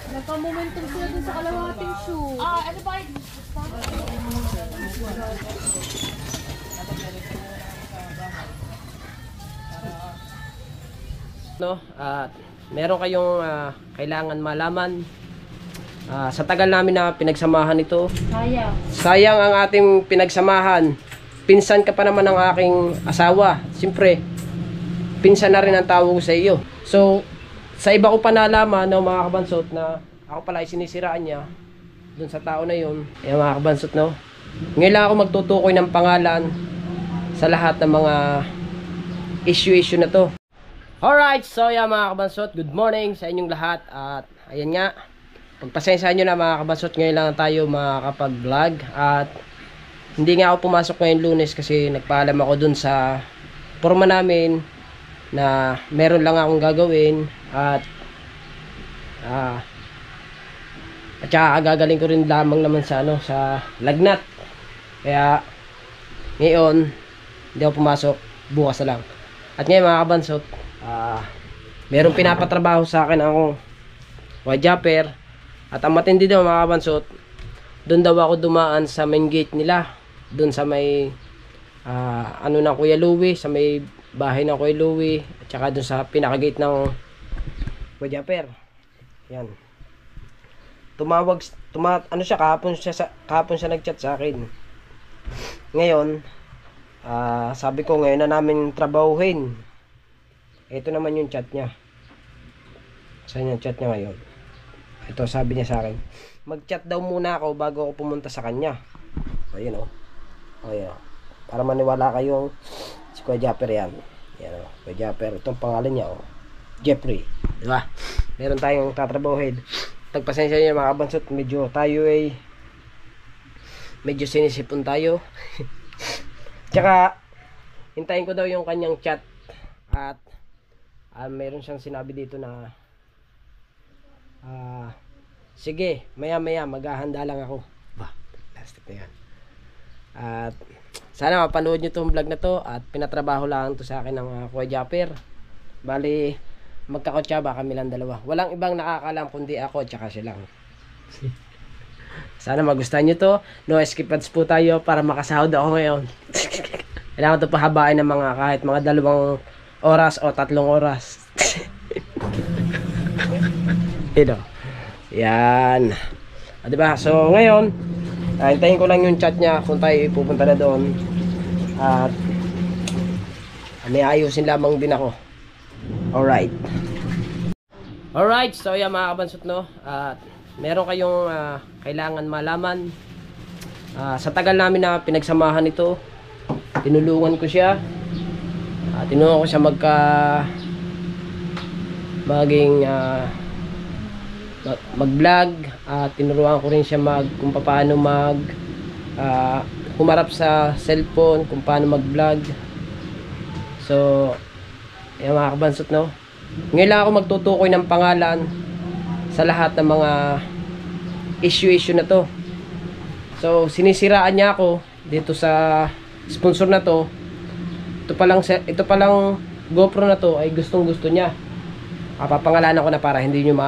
Nagka-momentum sila dun sa kalawating shoe. Ano ba yun? No, at meron kayong kailangan malaman sa tagal namin na pinagsamahan ito. Sayang ang ating pinagsamahan. Pinsan ka pa naman ng aking asawa. Siyempre, pinsan na rin ang tawag ko sa iyo. So, sa iba ko pa nalaman, no, mga kabansot, na ako pala ay sinisiraan niya dun sa tao na yun. Ayan, mga kabansot, no. Ngayon lang ako magtutukoy ng pangalan sa lahat ng mga issue na to. Alright, so yan mga kabansot, good morning sa inyong lahat. At ayan nga, pagpasensya nyo na mga kabansot, ngayon lang tayo makakapag-vlog. At hindi nga ako pumasok ngayong Lunes kasi nagpaalam ako dun sa forma namin na meron lang akong gagawin. At saka gagaling ko rin lamang naman sa sa lagnat. Kaya ngayon hindi ako pumasok, bukas na lang. At ngayon mga kabansot, merong pinapatrabaho sa akin akong wajapper. At ang matindi daw mga kabansot, doon daw ako dumaan sa main gate nila, doon sa may ng Kuya Louie, sa may bahay ng Kuya Louie, at saka doon sa pinaka-gate ng wajapper. Yan. Kahapon siya nag-chat sa akin. Ngayon, sabi ko ngayon na namin trabahuhin. Ito naman yung chat niya. Saan yung chat niya ngayon? Ito, sabi niya sa akin, mag-chat daw muna ako bago ako pumunta sa kanya. Ayun o. Ayun o. Para maniwala kayong si Kuya Japper yan. Yan o. Kuya Japper. Itong pangalan niya o. Jeffrey. Diba? Meron tayong tatrabahuhin. Tagpasensya niyo mga kabansot. Medyo tayo ay medyo sinisipon tayo. Tsaka hintayin ko daw yung kanyang chat. At meron siyang sinabi dito na sige, maya maghahanda lang ako. Bah, plastic na yan. At sana mapanood nyo itong vlog na to. At pinatrabaho lang to sa akin ng Kuya Japper. Bali, magkakotsaba kami lang dalawa. Walang ibang nakakalam kundi ako at saka siya lang. Sana magustuhan nyo to. No skip ads po tayo para makasahod ako ngayon. Kailangan ito pahabain ng mga kahit mga 2 oras o 3 oras. Ito. Yan. Diba? So ngayon, hintayin ko lang yung chat niya kung tayo pupunta na doon. At may ayusin lamang din ako. Alright. Alright, so yan mga kabansot, no. At meron kayong kailangan malaman. Sa tagal namin na pinagsamahan ito, tinulungan ko siya. Tinulungan ko siya mag-vlog. Tinuruan ko rin siya kung paano humarap sa cellphone, kung paano mag-vlog. So, yan mga kabansot, no. Ngayon lang ako magtutukoy ng pangalan sa lahat ng mga issue na to. So, sinisiraan niya ako dito sa sponsor na to. Ito palang GoPro na to ay gustong-gusto niya. Papangalanan ko na para hindi nyo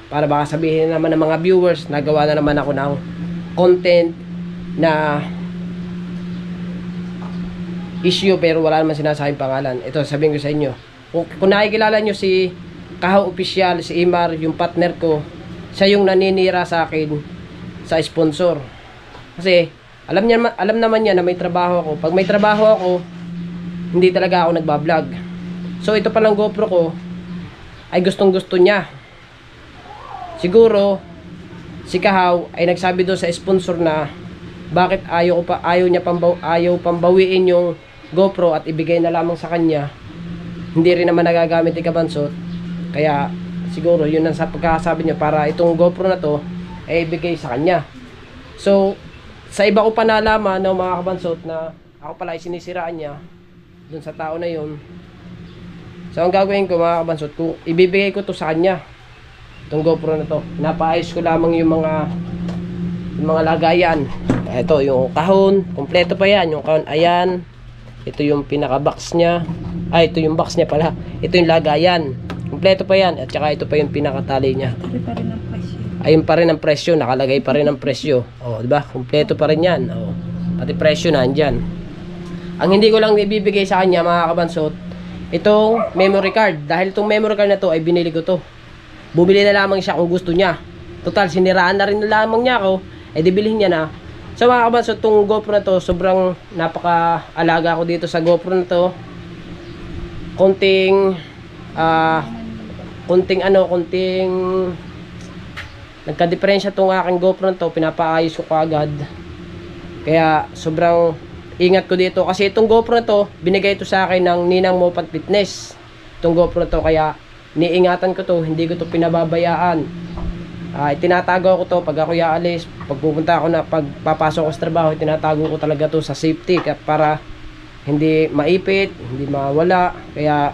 para baka sabihin naman ng mga viewers, nagawa na naman ako ng content na issue pero wala naman sinasabing pangalan. Ito, sabihin ko sa inyo. Kung nakikilala nyo si Kahaw Official, si Imar, yung partner ko, siya yung naninira sa akin sa sponsor. Kasi alam naman niya na may trabaho ako. Pag may trabaho ako, hindi talaga ako nagbablog. So ito palang GoPro ko ay gustong-gusto niya. Siguro si Kahaw ay nagsabi doon sa sponsor na bakit ayaw pambawiin yung GoPro at ibigay na lamang sa kanya. Hindi rin naman nagagamit ni Kabansot. Kaya siguro yun ang pagkakasabi niya para itong GoPro na to ay ibigay sa kanya. So sa iba ko pa nalaman, no, mga Kabansot, na ako pala ay sinisiraan niya dun sa tao na yun. So ang gagawin ko mga Kabansot, kung ibibigay ko to sa kanya, itong GoPro na to, napaayos ko lamang yung mga lagayan. Ito yung kahon, kompleto pa yan, yung kahon, ayan. Ito yung pinaka-box niya. Ito yung box niya pala. Ito yung lagayan. Kompleto pa yan. At saka ito pa yung pinakatali niya. Ayun pa rin ang presyo. Nakalagay pa rin ang presyo. O, diba? Kompleto pa rin yan. O, pati presyo na andyan. Ang hindi ko lang ibibigay sa kanya, mga kabansot, itong memory card. Dahil itong memory card na to ay binili ko to. Bumili na lamang siya kung gusto niya. Total, siniraan na rin na lamang niya ako. Eh, di bilhin niya na. So mga kabansot, itong GoPro na to, sobrang napaka-alaga ko dito sa GoPro na to. Konting nagka-diferensya itong aking GoPro na to, pinapaayos ko kaagad. Kaya sobrang ingat ko dito. Kasi itong GoPro na to, binigay ito sa akin ng Ninang Mopan Fitness. Itong GoPro na to, kaya niingatan ko to, hindi ko to pinababayaan. Itinatago ko to pag ako aalis, pag pupunta ako na, pag papasok ko sa trabaho, itinatago ko talaga to sa safety para hindi maipit, hindi mawala. Kaya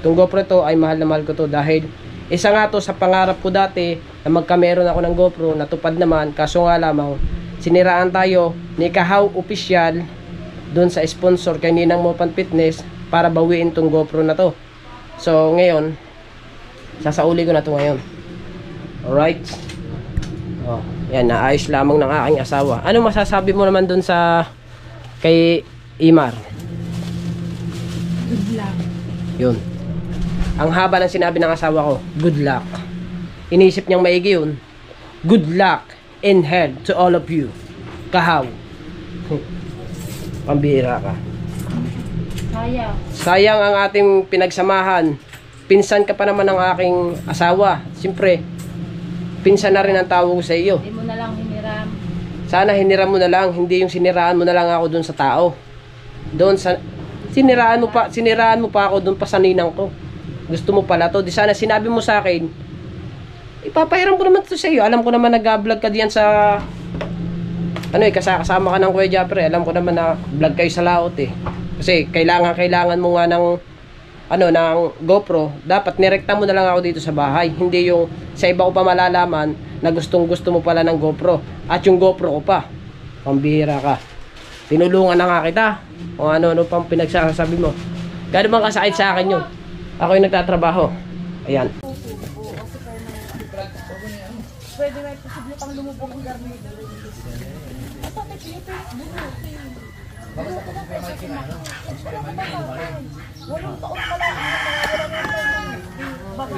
itong GoPro to ay mahal na mahal ko to dahil isa nga to sa pangarap ko dati na magkameron ako ng GoPro, natupad naman. Kaso nga lamang siniraan tayo ni Kahaw Official doon sa sponsor kay Ninang Mopan Fitness para bawiin tong GoPro na to. So ngayon sasauli ko na to ngayon. Alright. Oh, yan, naayos lamang ng aking asawa. Ano masasabi mo naman dun sa kay Imar? Good luck. Yun. Ang haba ng sinabi ng asawa ko, good luck. Inisip niyang maigi yun. Good luck in health to all of you. Kahaw. Pambihira ka. Sayang. Sayang ang ating pinagsamahan. Pinsan ka pa naman ng aking asawa. Siyempre, pinsan na rin ang tawag ko sa iyo. Hindi mo na lang hiniram. Sana hiniram mo na lang, hindi yung siniraan mo na lang ako doon sa tao. Doon sa siniraan mo pa ako doon pa sa ninang ko. Gusto mo pala to. Di sana sinabi mo sa akin, ipapahiram ko naman to sa iyo. Alam ko naman nag-vlog ka diyan sa kasama ka ng Kuya Japper. Alam ko naman na vlog kayo sa laot eh. Kasi kailangan mo nga ng ng GoPro. Dapat nirekta mo na lang ako dito sa bahay. Hindi yung sa iba ko pa malalaman na gusto mo pala ng GoPro. At yung GoPro ko pa. Pambihira ka. Tinulungan na nga kita. O ano pang pinagsasabi mo. Gano'n bang kasakit sa akin yun? Ako yung nagtatrabaho. Ayan. Pwede may posible pang lumubog ang garnet. Bakit ito? Walong taon pala. Bakit?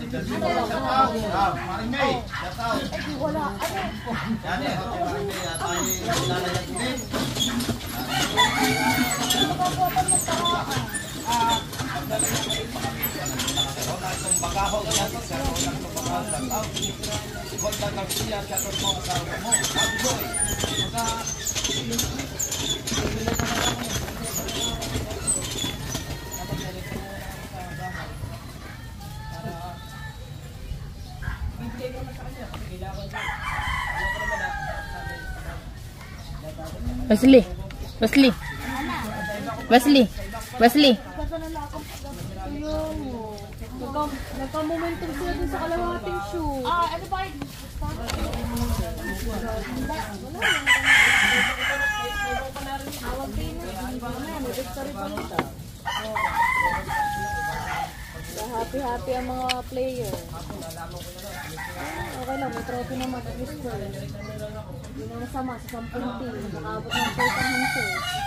32 shout out. Maring May, shout out. Ay, wala. Ano? Wesley. Nagka-momentum sila dun sa kalawating shoe. Ano ba? Happy ang mga player. Okay lang, may trophy naman at least for. Hindi na masama sa 10 team. Nakaabot ng 4 handshake.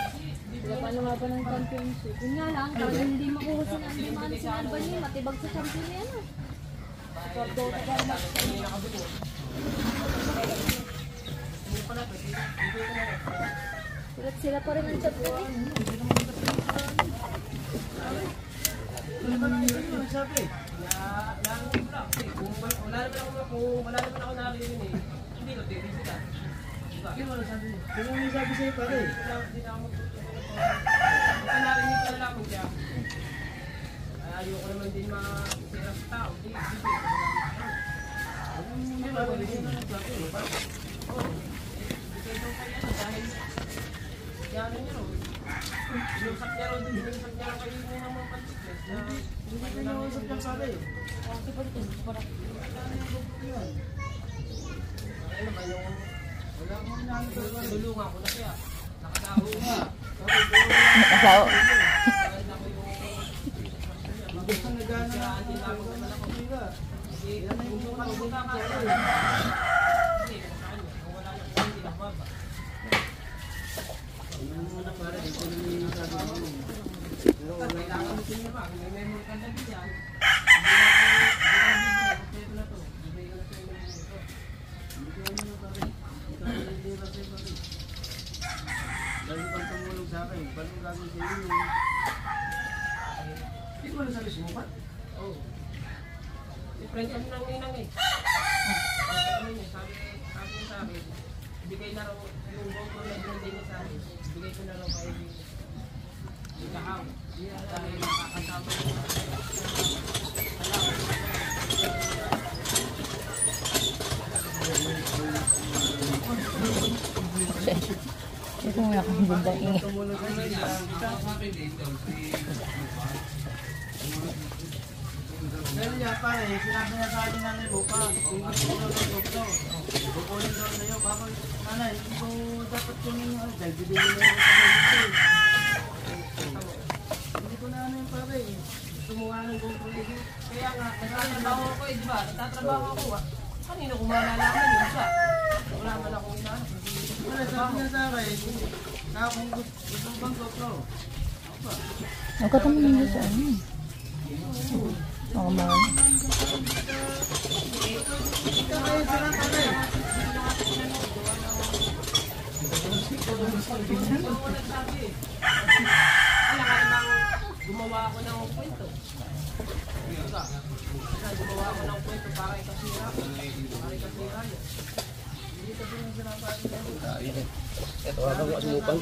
Sila pa nga ba ng championship? Yun nga lang, dahil hindi makuha sila ang demand si Albany, matibag sa champion yan ah. Sila pa rin ang champion eh. Wala naman ako narinig eh. Hindi ko tinisita. Ano sabi sa'yo pare? Hindi na ako baka narinig ka na lang siya. Ayoko naman din masira sa tao. Hindi ba bigyan na lang sa akin? Bigay daw kayo dahil yan niya ro. Inusak niya ro din. Inusak niya ro kayo ng mga pansiklet. Hindi ka nausap lang sa akin. Kasi pa ito. Ano ba yung wala akong tulungan ko na kaya Nakasao. Friend kami ng ninang eh. Sabi sa akin, bigay na raw yung GoPro na binigay niya sa akin. Bigay ko na raw kay Kahaw. Dahil nakakasama ko. Ito mo nakakagandang ingay. Dahil yan pare, sinabi niya sa akin nanay mo pa, kung gusto ko ng doktor, kukunin daw sa'yo, bakit nanay, hindi ko dapat kunin yung dahil bibili mo yung kapatid. Hindi ko na ano yung pare, Sumuha ng GoPro eh. Kaya nga, nagtatrabaho ako eh, di ba? Nagtatrabaho ako ah. Kanino ko malalaman yun siya? Wala man akong inaano. pare, sabi niya sa akin, na kung gusto bang doktor. Huwag ka naman nyo sa ano. Mga mga. Gumawa ako ng kwento. Gumawa ako ng kwento para ikasira. Para ikasira yun. Ito, habang ko asumupang.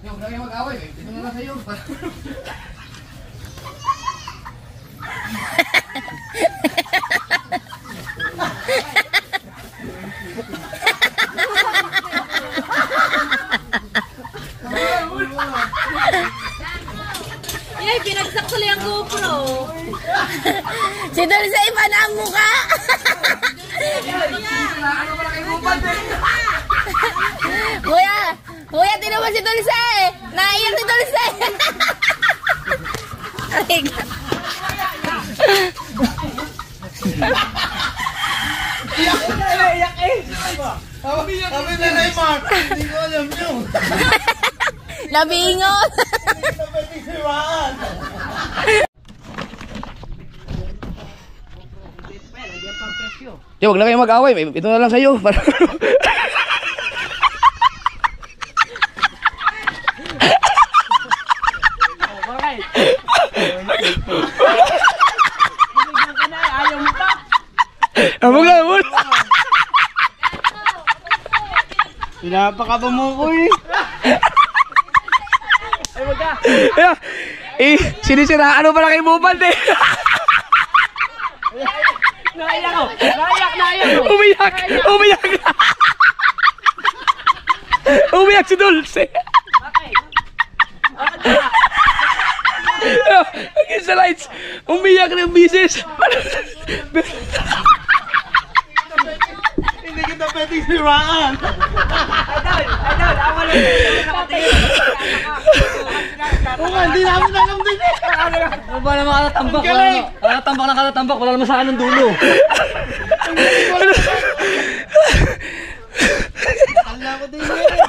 Huwag na mag-away, ito na lang sa'yo. Yay, pinagsak tuloy ang GoPro. Si Dulce, iba na ang mukha! Kuya! Kuya, tinan mo si Dulce! Naiyak si Dulce! Aray ka. Iyak eh! Sabi na na Mark, hindi ko alam yun. Nabingon! Ito ba tisiwaan? Yo, wag na kayo mag-away. Ito na lang sa'yo. Amog na, amog na. Pinapakaba mo ko eh. Ay, wag ka. Sinisiraan mo pala kay Bubald eh. Naiyak ako. Naiyak ako. Umiyak. Umiyak si Dulce. Against the lights. Umiyak ng bisis. Hindi kita pwede siwaan. Idol, ako lang. Oo nga, hindi namin alam din eh. Ano ba naman katatambak? Katatambak na katatambak, wala naman sa anong dulo. Kala ko din eh.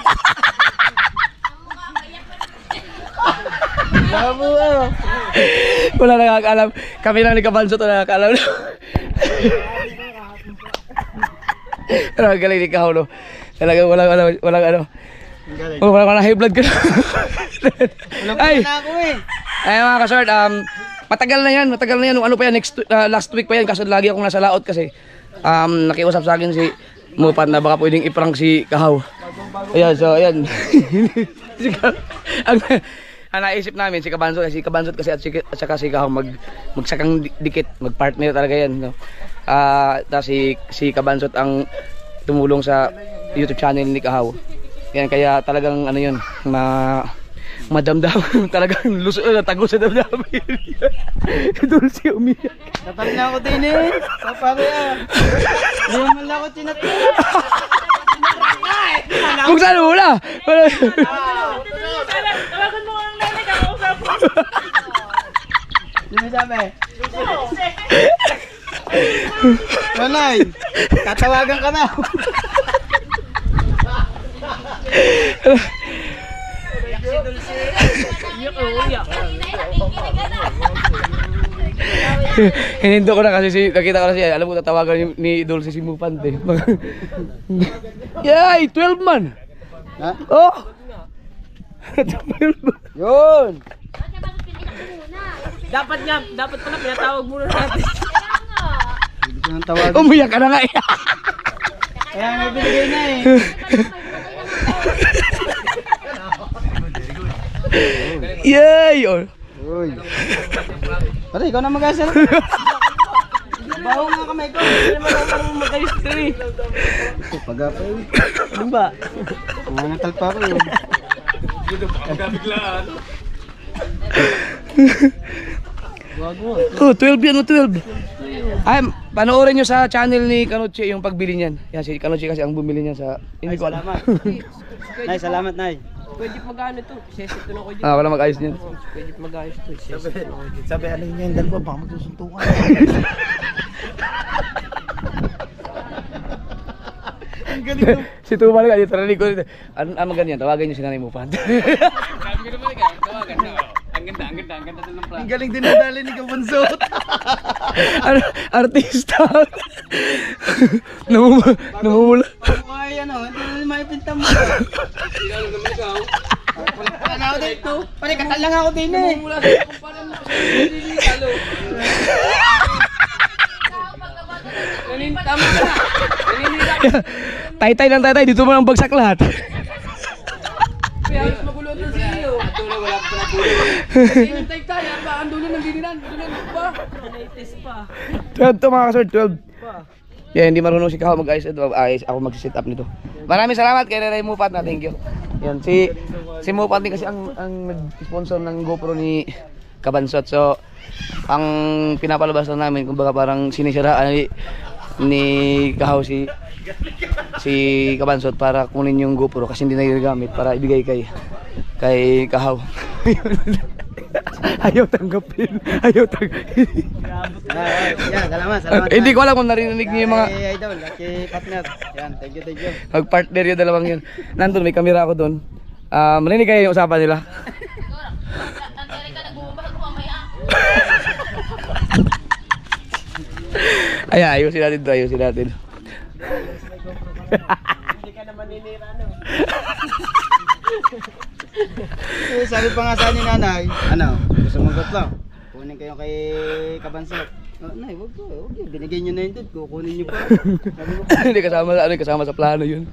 Labo ah. Wala nakakaalam. Kami lang ni Kabanso ito nakakaalam. Pero ang galing ni Kaholo. Talagang walang ano. Walang high blood ka na. Ay! Ay mga kasort, matagal na yan. Ano pa yan, last week pa yan. Kaso lagi akong nasa laot kasi nakiusap sa akin si Mupat na baka pwedeng iprank si Kahaw. Ayan, so ayan. Ang naisip namin si Kabansot kasi at saka si Kahaw magsakang dikit, magpartner talaga yan, no? Tapos si Kabansot ang tumulong sa YouTube channel ni Kahaw. Yan kaya talagang ano yun, madamdam. Talagang luso na tago sa damdamin. Dulce umiyak. Natal na ako din eh. Pare ah. Hindi naman lang ako tinatira. Kung saan mo na? Tawagan mo ang nanay ka kausap mo. Hindi mo sabi. Nanay, tatawagan ka na. Hinindo ko na kasi nakita ko na siya. Alam mo tatawagan ni Dulce si Mupante. Yay! 12 man! Ha? Oh! 12 man! Yun! Dapat pala pinatawag muna natin. Hindi ko nang tawagan. Umiyak ka na nga eh! Kaya may binigay na eh. Yay! Oh. Uy. Pare, ikaw na mag-asal. Baho nga kamay ko. Hindi naman ako mag-history. Pag-apay. Ano ba? Nangangatal pa ako eh. Oh, 12 yan, 12. Ay, panoorin nyo sa channel ni Kanoche yung pagbili niyan. Yan, si Kanoche kasi ang bumili niyan sa... Hindi ko alam. Nay, salamat Nay. Pwede mag-ano ito. Seset ko na ko dito. Ah, wala mag-ayos niyan. Pwede mag-ayos ito. Seset ko dito. Sabi, ano yun yung dalawa, baka magsusuntukan. Ang galing mo. Si Tumal nga dito, narinig ko dito. Ano ganyan, tawagin nyo si Nanay Mupante. Sabi ko naman ikaw, tawagan na. Ang ganda ng plan. Ang galing din ang dali ni Kabunsot. Artista. Namumula. Ay, ano, hindi na maipinta mo. Ano naman ikaw? Ano ako dito? Pare, katal lang ako din eh. Mula sa kumparan mo sa hindi talo. Tama ka na. Naninira ka. Tay-tay lang tay-tay, dito mo lang bagsak lahat. Kaya halos magulot ng CEO. Tuloy wala pa na tuloy. Kasi yung tay-tay, ang dulo ng dinilan. Dulo pa. Naitis pa. 12 to mga kasor, 12. Yeah, hindi marunong si Kaho mag-ayos ito. Ayos ako mag-set up nito. Maraming salamat kay Nanay Mupat na, thank you. Yan, si Mupat din kasi ang nag-sponsor ng GoPro ni Kabansot. So, ang pinapalabas lang namin, kumbaga parang sinisiraan ni Kaho si Kabansot para kunin yung GoPro kasi hindi na ginagamit para ibigay kay Kaho. Ayaw tanggapin. Yan, salamat. Hindi ko alam kung narinig niyo yung mga Kay Idol, at kay partner. Yan, thank you. mag-partner yung dalawang yun. Nandun, may kamera ako doon. Marinig kayo yung usapan nila. Ay, ayusin natin. Hindi ka naman ninira, no? Sabi pa nga sa ni Nanay, ano, gusto mong lang. Kunin kayo kay Kabansot. Oh, Nay, wag yun. Binigay nyo na yun doon, kukunin nyo pa. Sabi ko, Hindi kasama sa plano yun.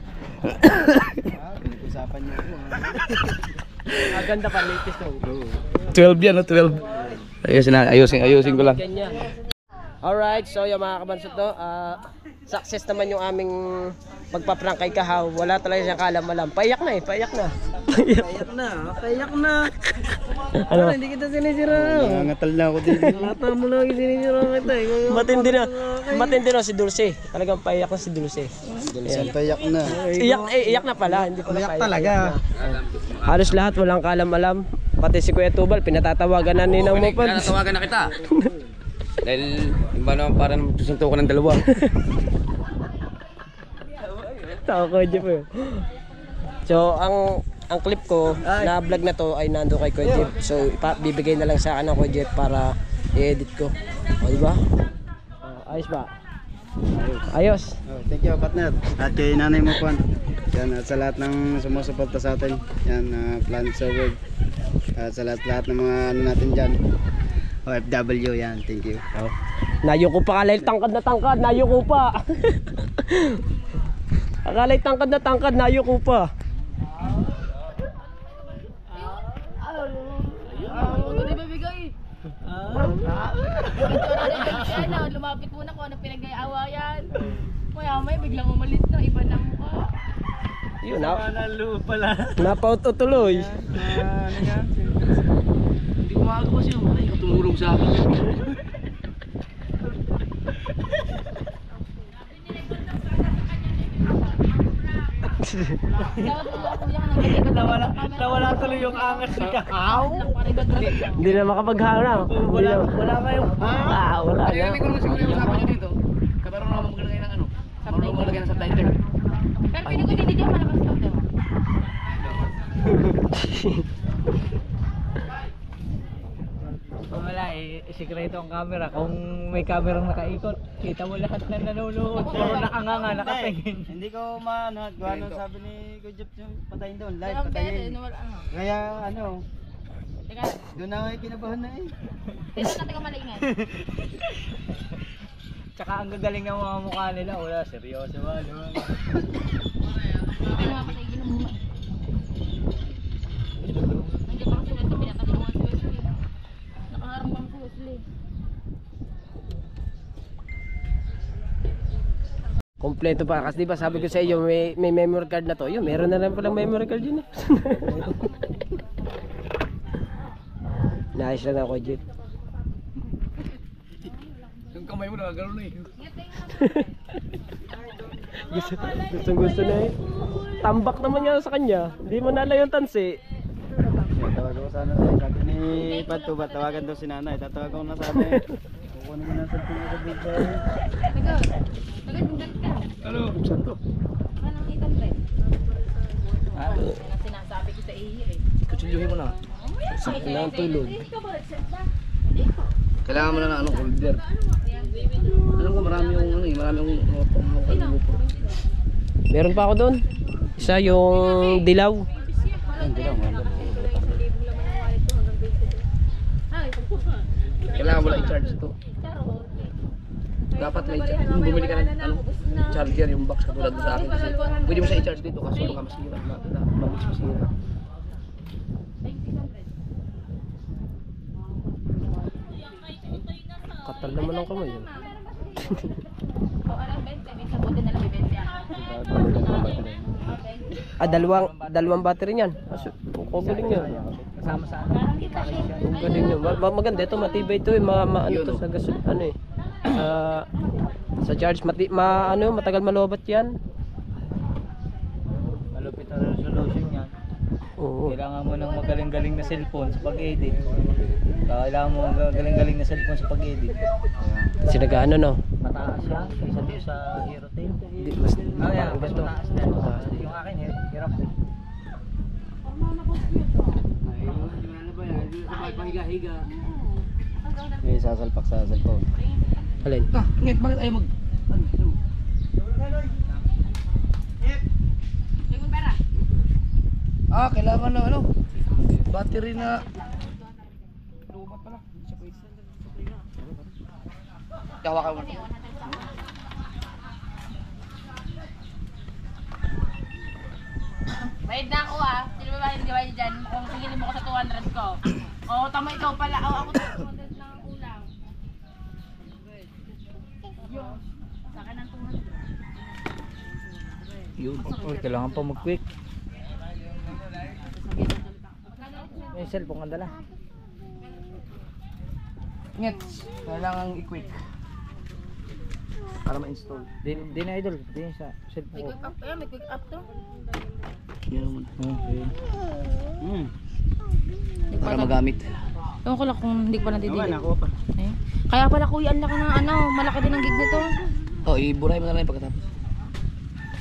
pinag-usapan nyo ako. Maganda pa, latest no? 12 yan, no? 12. Ayusin ko lang. Ganyan. Alright, so yung mga kabansot no, success naman yung aming pagpaprank kay Kahaw. Wala talaga siyang kalam-alam. Paiyak na. Paiyak na. Ano? Hindi kita sinisira. Nangangatal na ako din. Lata mo lang sinisira kita. Matindi na si Dulce. Talagang paiyak na si Dulce. Dulce payak na. Iyak na pala, hindi pala Payak paiyak. talaga. Halos lahat walang kalam-alam. Pati si Kuya Tubal, pinatatawagan na ni Nang Mopad. Pinatatawagan na kita. Dahil yung ba naman parang susuntukan ng dalawa. Tao ko Jeff eh. So ang clip ko na vlog na to ay nando kay Kuya Jeff. So bibigay na lang sa akin ng Kuya Jeff para i-edit ko. O di ba? Ayos ba? Ayos. Oh, thank you partner. At kay Nanay Mopad. Yan, at sa lahat ng sumusuporta sa atin. Yan, Planet Server. At sa lahat ng mga ano natin dyan. OFW yan, thank you. Nayuko pa kalay tangkad na tangkad, nayuko pa. Akalay tangkad na tangkad, nayuko pa. Lumapit muna ko ano pinag-aawayan. Kaya may biglang umalis na iba na mukha. Yun, na. Nalo pala. Napaut tuloy. Ano nga? Hindi ko makagawa siya. Ay, tumulong sa akin. Nawala tuloy yung angas ni Kakao. Hindi na makapaghanap. Wala kayong Wala na. Narinig ko naman siguro yung usapan nyo dito. Kabaroon naman maglagay ng ano. Marunong maglagay ng subtitle. Pero pinag-udidi diyan malakas daw, di ba? Wala sikreto ang camera. Kung may camera nakaikot, kita mo lahat na nanonood. Puro nakanganga, nakatingin. Hindi ko maano, gano'n sabi ni Kujip yung patayin doon, live, patayin. Kaya ano, Teka, doon na kayo kinabahan na eh. tignan natin kung malingan. Tsaka ang gagaling ng mga mukha nila, wala, seryoso ba? Hindi nga patigil ng muma. Nandiyan pa si Wesley, pinatulungan si Wesley. Nakaharang pa si Wesley. Kompleto pa kasi di ba sabi ko sa iyo may memory card na to. Yun, meron na lang palang memory card yun eh. Naayos lang ako, Jit. Yung kamay mo nakagano na eh. Gusto na eh. Tambak naman yan sa kanya. Hindi mo nala yung tansi. Tawagan ko sana tayo. Sabi ni Pato, tawagan daw si nanay. Tatawagan ko na sana eh. Kukunin mo na sa pinagabig sa Tagad, bundat ka. Ano? Saan to? Anong itan pre? Ano sinasabi ko sa iyo eh. Kutsilyohin mo na. Sakit na ang tulog. Kailangan mo na ng ano, holder. Alam ko marami yung ano eh, marami yung GoPro. Meron pa ako doon. Isa yung dilaw. Kailangan mo lang i-charge ito. Dapat may charge. Kung bumili ka ng ano, charger, yung box katulad mo sa akin kasi pwede mo siya i-charge dito kasi ano ka masira. Mabilis masira. Katal naman ang kamay yun. O alam 20, minsan buti na lang may 20. Dalawang battery niyan. Kung galing yan. kasama sa Kung galing yan. Maganda ito, matibay ito eh. Ano to sa gasol, ano eh. Sa charge, matagal malobat yan. malupit na resolution yan. Oo. Kailangan mo ng magaling-galing na cellphone sa pag-edit. Kailangan mo magaling-galing na cellphone sa pag-edit. Kasi nag-ano no? Mataas yan kaysa doon sa Hero Tail. Mas Mas ganito. mataas din. Yung akin hirap eh. Pahiga-higa. Eh, sasalpak sa cellphone. Alin? Ngit, bakit ayaw mag... Kailangan ng ano? Battery na... Lumat pala. Hawakan mo. Bayad na ako ah. Sino ba bayad ka dyan? Kung singilin mo ko sa 200 ko. Oo, tama ikaw pala. Oo, ako 200 lang ang kulang. Sa akin ang 200. Yun. Kailangan pa mag-quick. May cellphone ang dala. Ngit, kailangan i-quick. Para ma-install. Di na idol. Di na sa cellphone ko. Up, may quick up to. Yan naman. Okay. Para magamit. Ewan ko lang kung hindi ko pa Naman, nadidilig. ako pa. Eh? Kaya pala kuya, ang laki ng ano, malaki din ang gig nito. Iburahin mo na lang yung pagkatapos.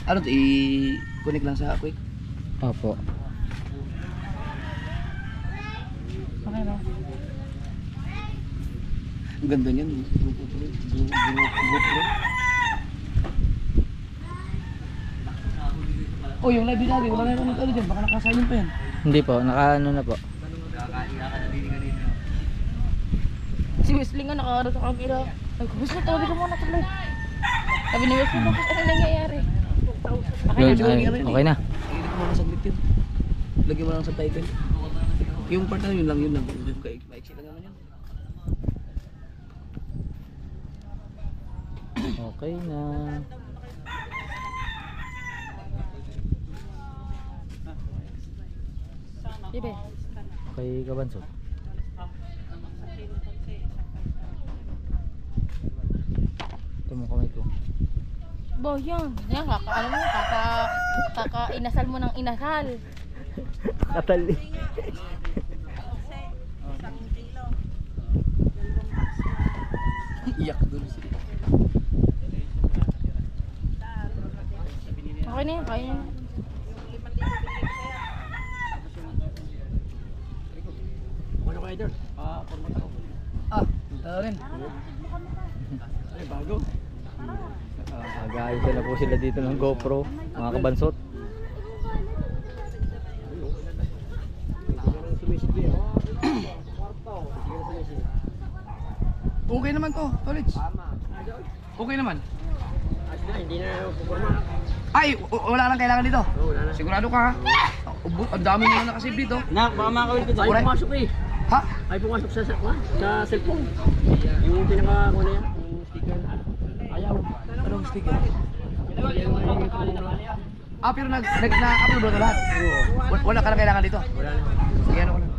Ano to? I-connect lang sa quick. Opo. Okay ba? Ang ganda niyan. GoPro. Oh, yung live lagi. Wala na ano dyan. Baka nakasayon pa yan. Hindi po, naka-ano na po. Si Wesley nga nakaharap sa camera. Ay, Wesley, tabi ka muna tuloy. Sabi ni Wesley, bakit ano nangyayari? Okay na. Lagyan mo lang saglit yun. Lagyan mo lang sa title. Yung part na yun lang. Maiksi lang naman yun. Okay na. Ibe. Kay Kabansot. Ito mo kamay ko. Bo, yan. Yan, ano mo, inasal mo ng inasal. Katali. Iyak dun siya. Okay na yan, kaya na. Ano kayo doon? Ito rin. Ay, bago. Agayos na po sila dito ng GoPro, mga Kabansot. Okay naman to, Tolits. Okay naman. Hindi na pupunta. Ay, wala lang kailangan dito. Sigurado ka ha? Ang dami mo na nakasave dito. Nak, baka makawin ko. Ay, Alright. pumasok eh. Ha? Ay, pumasok sa cellphone. Yung pinaka, ano yan? Yung sticker. Ayaw. Anong sticker? Ah, pero na-upload mo na lahat? Wala ka na kailangan dito? Wala na. Sige, ano ko lang.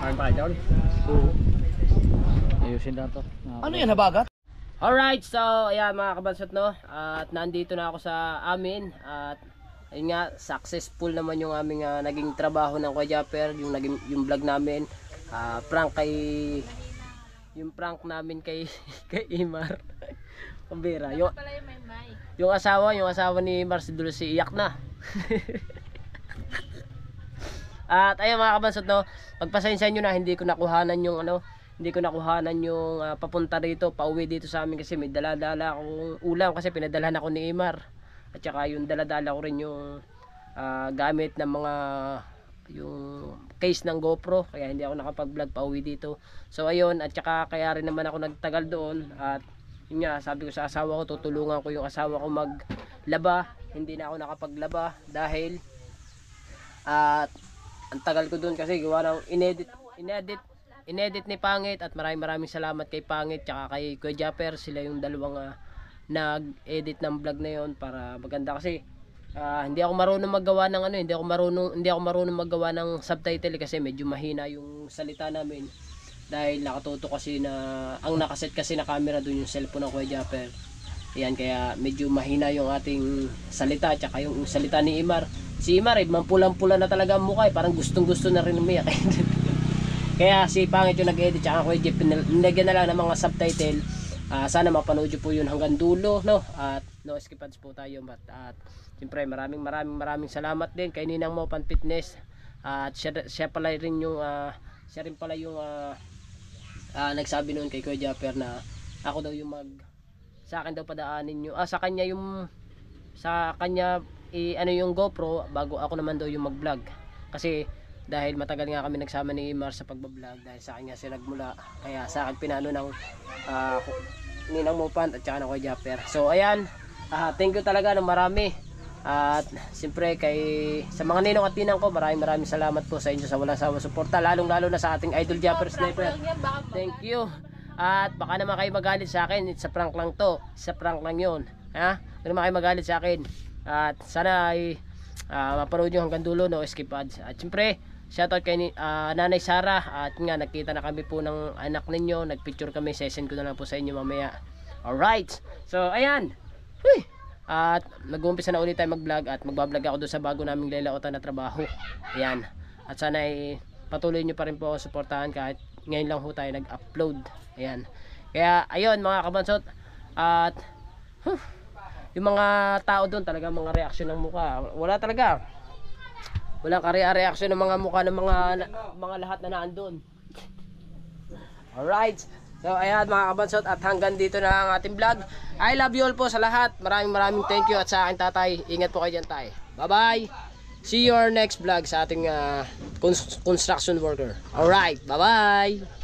Kain pa kayo doon? Ayusin na to. Ano yan, habagat? Alright, so ayan mga Kabansot, no? At nandito na ako sa amin. At ayun nga, successful naman yung aming naging trabaho ng Kuya Japper, yung vlog namin. Yung prank namin kay kay Imar. Kumbira, yung asawa ni Imar si Dulce iyak na. At ayun mga Kabansot, no, pagpasensya nyo na hindi ko nakuhanan yung papunta rito, pauwi dito sa amin kasi may dala-dala akong ulam kasi pinadalhan ako ni Imar. At saka yung dala-dala ko rin yung gamit ng mga yung case ng GoPro, kaya hindi ako nakapag-vlog pauwi dito. So ayun, at saka kaya rin naman ako nagtagal doon. At yun nga, sabi ko sa asawa ko, tutulungan ko yung asawa ko maglaba. Hindi na ako nakapaglaba dahil ang tagal ko doon kasi gawa ng inedit ni Pangit. At maraming salamat kay Pangit tsaka kay Kuya Japper. Sila yung dalawang nag-edit ng vlog na yon para maganda kasi hindi ako marunong maggawa ng hindi ako marunong maggawa ng subtitle kasi medyo mahina yung salita namin dahil nakatuto kasi na ang nakaset kasi na camera doon yung cellphone ng Kuya Japper. Ayan, kaya medyo mahina yung ating salita tsaka yung salita ni Imar. Si Imar mampulang-pula na talaga ang mukha parang gustong-gusto na rin umiyak. Kaya si Pangit yung nag-edit tsaka Kuya Jeff nilagyan na lang ng mga subtitle. Sana mapanood nyo po yun hanggang dulo, no? At no skip ads po tayo. At siyempre maraming salamat din kay Ninang Mo Pan Fitness. At siya rin pala yung nagsabi noon kay Kuya Japper na ako daw yung sa akin daw padaanin nyo sa kanya yung GoPro bago ako naman daw yung mag-vlog kasi dahil matagal nga kami nagsama ni Imar sa pagbablog dahil sa kanya siya nagmula, kaya sa akin pinano ng Ninang Mopan at saka ng Kuya Japper. So ayan, thank you talaga ng marami. At siyempre sa mga ninong at ninang ko, maraming salamat po sa inyo sa walang sawang suporta, lalong lalo na sa ating idol Japper Sniper. Thank you. At baka naman kayo magalit sa akin, it's a prank lang to, isa prank lang yun, ha? Baka naman kayo magalit sa akin. At sana ay mapanood nyo hanggang dulo, no skip ads. At siyempre shoutout kay Nanay Sara. At nga nakita na kami po ng anak ninyo, nagpicture kami, session ko na lang po sa inyo mamaya. Alright, so ayan. Huy! At nag-uumpisa na ulit tayo mag-vlog at magbablog ako doon sa bago naming laylaotan na trabaho. Ayan. At sana ay patuloy nyo pa rin po ako suportahan kahit ngayon lang po tayo nag-upload. Ayan. Kaya ayun mga Kabansot. At yung mga tao doon talaga mga reaksyon ng mukha. Wala talaga. Walang reaksyon ng mga mukha ng mga lahat na naandun. Alright. So ayan mga Kabansot, at hanggang dito na ang ating vlog. I love you all po sa lahat. Maraming thank you, at sa akin tatay, ingat po kayo dyan tay. Bye bye. See you our next vlog sa ating construction worker. Alright, bye bye.